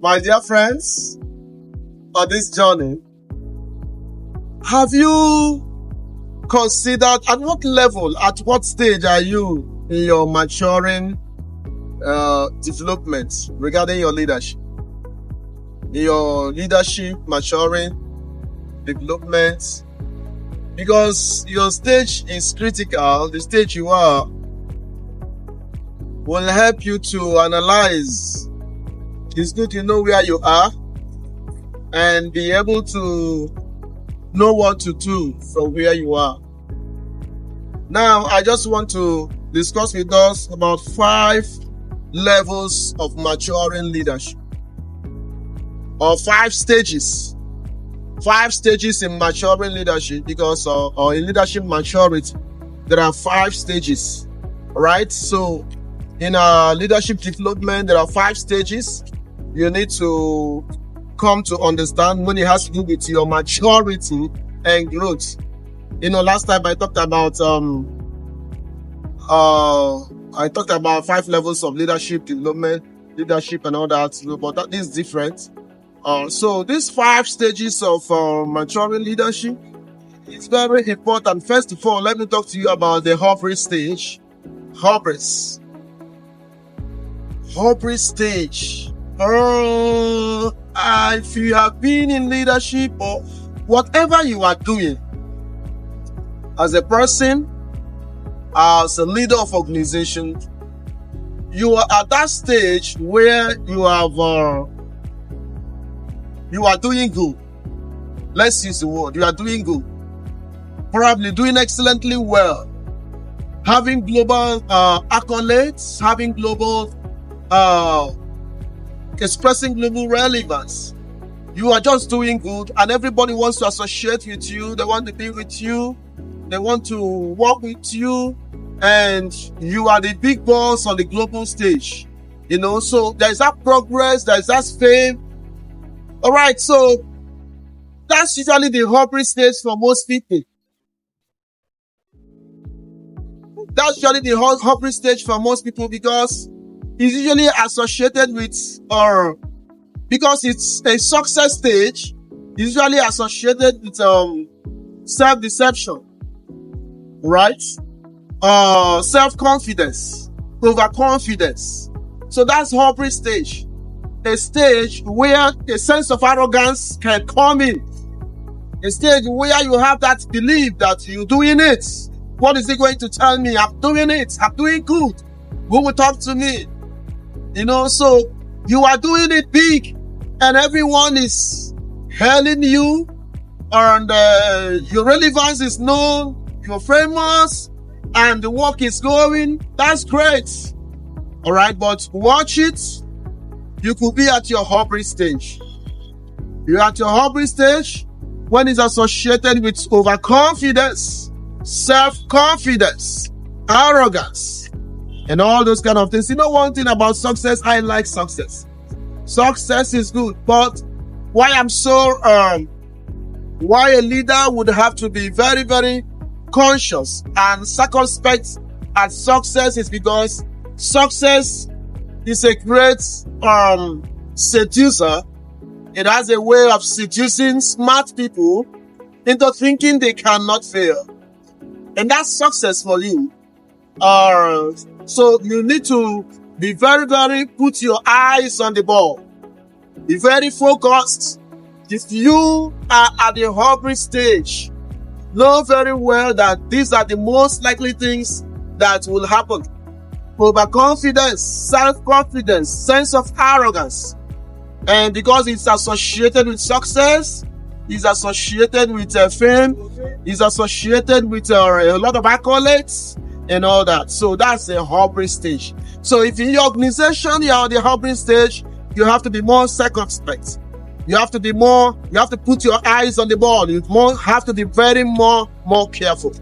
My dear friends, on this journey, have you considered at what level, at what stage are you in your maturing development regarding your leadership? In your leadership maturing development, because your stage is critical. The stage you are will help you to analyze. It's good to know where you are and be able to know what to do from where you are. Now, I just want to discuss with us about 5 levels of maturing leadership, or 5 stages. 5 stages in maturing leadership, because or in leadership maturity, there are 5 stages, right? So in leadership development, there are 5 stages you need to come to understand when it has to do with your maturity and growth. Last time I talked about 5 levels of leadership development, leadership and all that, but that is different. So these 5 stages of maturing leadership is very important. First of all, let me talk to you about the hubris stage. Hubris stage. If you have been in leadership or whatever you are doing as a person, as a leader of organization, you are at that stage where you are doing good. Let's use the word. You are doing good. Probably doing excellently well. Having global accolades, having global expressing global relevance. You are just doing good, and everybody wants to associate with you. They want to be with you. They want to work with you, and you are the big boss on the global stage. So there's that progress, there's that fame. All right, so that's usually the hubris stage for most people. That's usually the hubris stage for most people, because it's usually associated with, or because it's a success stage, it's usually associated with self-deception, right? Self-confidence, overconfidence. So that's hubris stage. A stage where a sense of arrogance can come in. A stage where you have that belief that you're doing it. What is he going to tell me? I'm doing it. I'm doing good. Who will talk to me? So you are doing it big, and everyone is hailing you, and your relevance is known, you're famous, and the work is going. That's great. All right, but watch it. You could be at your hubris stage. You're at your hubris stage when it's associated with overconfidence, self-confidence, arrogance, and all those kind of things. One thing about success, I like success. Success is good, but why a leader would have to be very, very conscious and circumspect at success is because success is a great seducer. It has a way of seducing smart people into thinking they cannot fail. And that's success for you. So you need to be very, very, put your eyes on the ball. Be very focused. If you are at the hubris stage, know very well that these are the most likely things that will happen. Overconfidence, self-confidence, sense of arrogance. And because it's associated with success, it's associated with fame, it's associated with a lot of accolades and all that. So that's a hubris stage. So if in your organization you're on the hubris stage, you have to be more circumspect. You have to put your eyes on the ball. You have to be very more careful.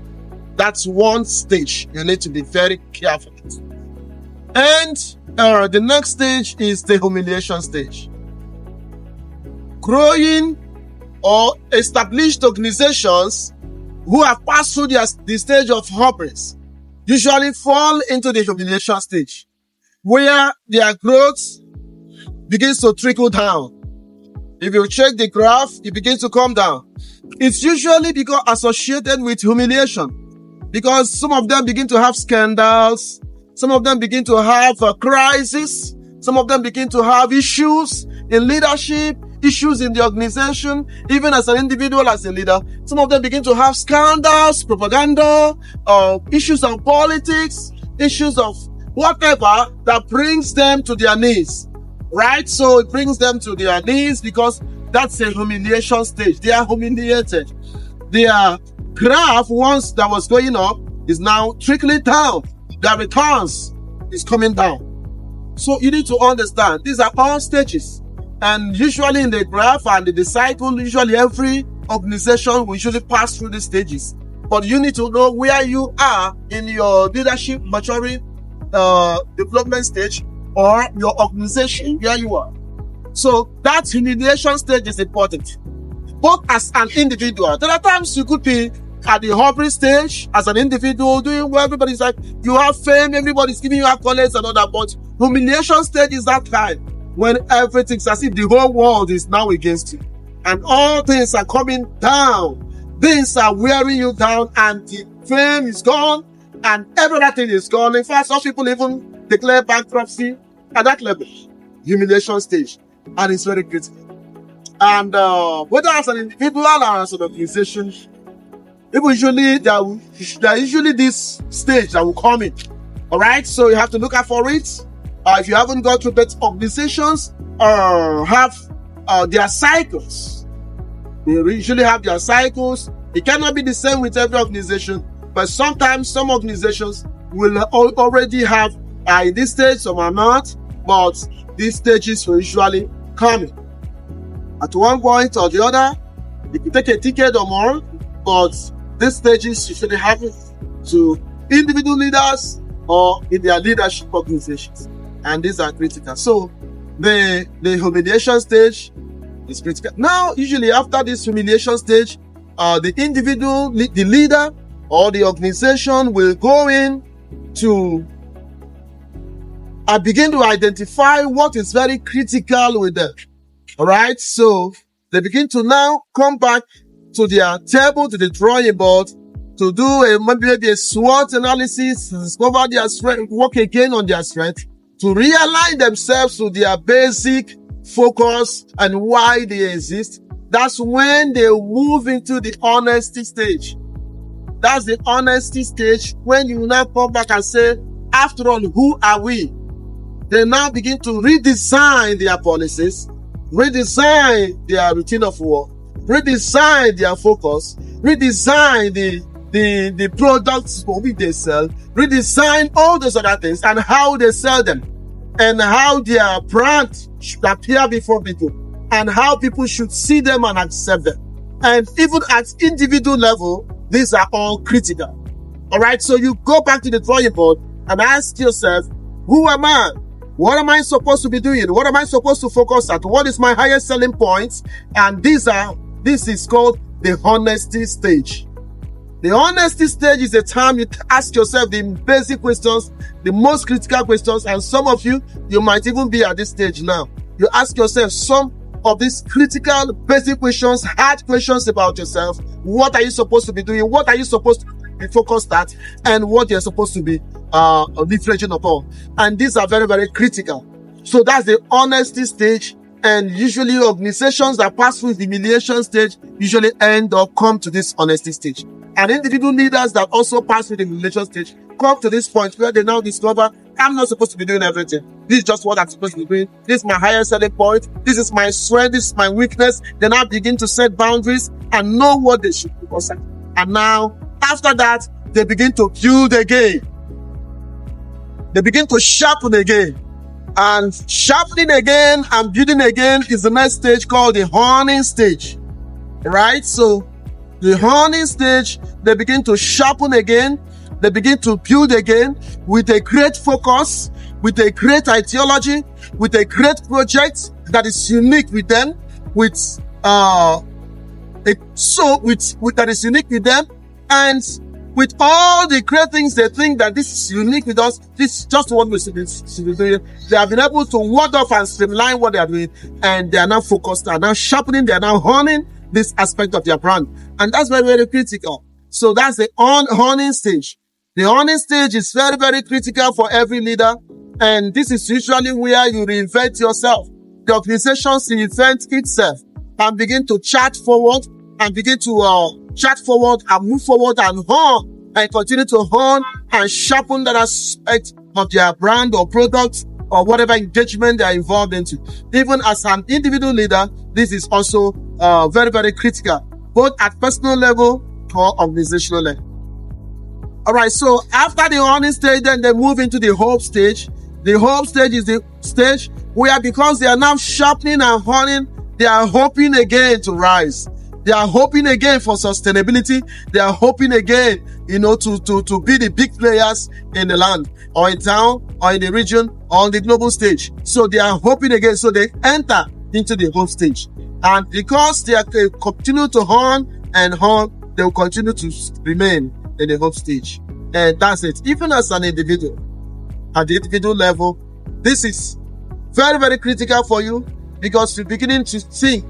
That's one stage you need to be very careful. And the next stage is the humiliation stage. Growing or established organizations who have passed through the stage of hubris usually fall into the humiliation stage, where their growth begins to trickle down. If you check the graph, it begins to come down. It's usually because associated with humiliation, because some of them begin to have scandals, some of them begin to have a crisis, some of them begin to have issues in leadership, issues in the organization, even as an individual, as a leader. Some of them begin to have scandals, propaganda, issues of politics, issues of whatever that brings them to their knees, right? So it brings them to their knees because that's a humiliation stage. They are humiliated. Their graph, once that was going up, is now trickling down. Their returns is coming down. So you need to understand, these are all stages. And usually in the graph and the cycle, usually every organization will usually pass through these stages. But you need to know where you are in your leadership maturing development stage, or your organization, where you are. So that humiliation stage is important. Both as an individual, there are times you could be at the hovering stage as an individual, doing well, everybody's like, you have fame, everybody's giving you accolades and all that, but humiliation stage is that time when everything's as if the whole world is now against you. And all things are coming down. Things are wearing you down, and the fame is gone, and everything is gone. In fact, some people even declare bankruptcy at that level. Humiliation stage. And it's very critical. And whether as an individual or as an organization, people usually, there are usually this stage that will come in. Alright, so you have to look out for it. If you haven't gone through that, organizations have their cycles. They usually have their cycles. It cannot be the same with every organization, but sometimes some organizations will already have in this stage, some are not, but these stages will usually come in. At one point or the other, you can take a ticket or more, but these stages usually happen to individual leaders or in their leadership organizations. And these are critical. So the humiliation stage is critical. Now, usually after this humiliation stage, the individual, the leader or the organization will go in to begin to identify what is very critical with them. All right. So they begin to now come back to their table, to the drawing board, to do maybe a SWOT analysis, discover their strength, work again on their strength, to realign themselves to their basic focus and why they exist. That's when they move into the honesty stage. That's the honesty stage when you now come back and say, after all, who are we? They now begin to redesign their policies, redesign their routine of work, redesign their focus, redesign the products for which they sell, redesign all those other things and how they sell them, and how their brand should appear before people, and how people should see them and accept them. And even at individual level, these are all critical. All right, so you go back to the drawing board and ask yourself, who am I? What am I supposed to be doing? What am I supposed to focus at? What is my highest selling points? And this is called the honesty stage. The honesty stage is a time you ask yourself the basic questions, the most critical questions, and some of you might even be at this stage now. You ask yourself some of these critical basic questions, hard questions about yourself. What are you supposed to be doing? What are you supposed to be focused at? And what you're supposed to be leveraging upon. And these are very, very critical. So that's the honesty stage. And usually organizations that pass through the humiliation stage usually come to this honesty stage. And individual leaders that also pass through the humiliation stage come to this point where they now discover, I'm not supposed to be doing everything. This is just what I'm supposed to be doing. This is my highest selling point. This is my strength. This is my weakness. They now begin to set boundaries and know what they should focus on. And now, after that, they begin to build again. They begin to sharpen again. And sharpening again and building again is the next stage called the honing stage. Right? So, the honing stage, they begin to sharpen again. They begin to build again with a great focus, with a great ideology, with a great project that is unique with them, that is unique with them, and with all the great things they think that this is unique with us, this is just what we should be doing. They have been able to ward off and streamline what they are doing, and they are now focused, they are now sharpening, they are now honing this aspect of their brand. And that's very, very critical. So that's the honing stage. The honing stage is very, very critical for every leader. And this is usually where you reinvent yourself. The organization's reinvent itself and begin to chart forward and begin to chart forward and move forward and hone and continue to hone and sharpen that aspect of their brand or product or whatever engagement they are involved into. Even as an individual leader, this is also very, very critical, both at personal level or organizational level. All right, so after the honing stage, then they move into the hope stage. The hope stage is the stage where, because they are now sharpening and honing, they are hoping again to rise. They are hoping again for sustainability. They are hoping again, to be the big players in the land or in town or in the region or on the global stage. So they are hoping again. So they enter into the hope stage. And because they continue to hone and hone, they will continue to remain in the hope stage. And that's it. Even as an individual, at the individual level, this is very, very critical for you, because you're beginning to think,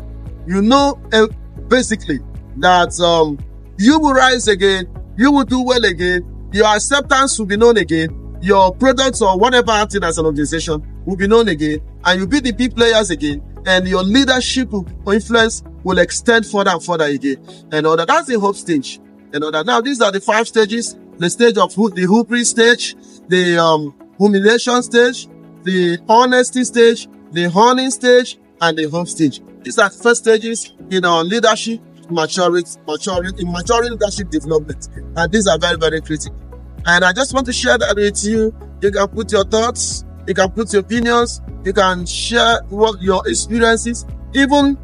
basically, that you will rise again, you will do well again, your acceptance will be known again, your products or whatever acting as an organization will be known again, and you'll be the big players again, and your leadership or influence will extend further and further again. And all that. That's the hope stage. And all that. Now, these are the 5 stages: the stage of the hubris stage, the humiliation stage, the honesty stage, the honing stage, and the hope stage. These are the first stages in our leadership maturing leadership development. And these are very, very critical. And I just want to share that with you. You can put your thoughts, you can put your opinions, you can share what your experiences. Even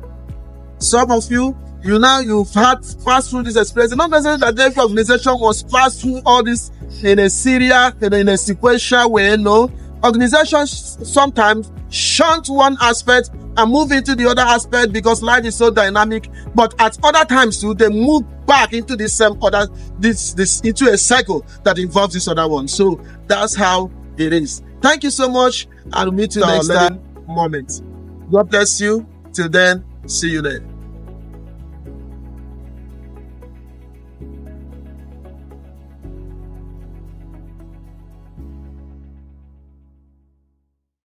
some of you've passed through this experience. Not necessarily that every organization was passed through all this in a sequential way. No. Organizations sometimes shunt one aspect and move into the other aspect because life is so dynamic. But at other times too, they move back into this into a cycle that involves this other one. So that's how it is. Thank you so much, and we'll meet you next time moment. God bless you. Till then, see you then.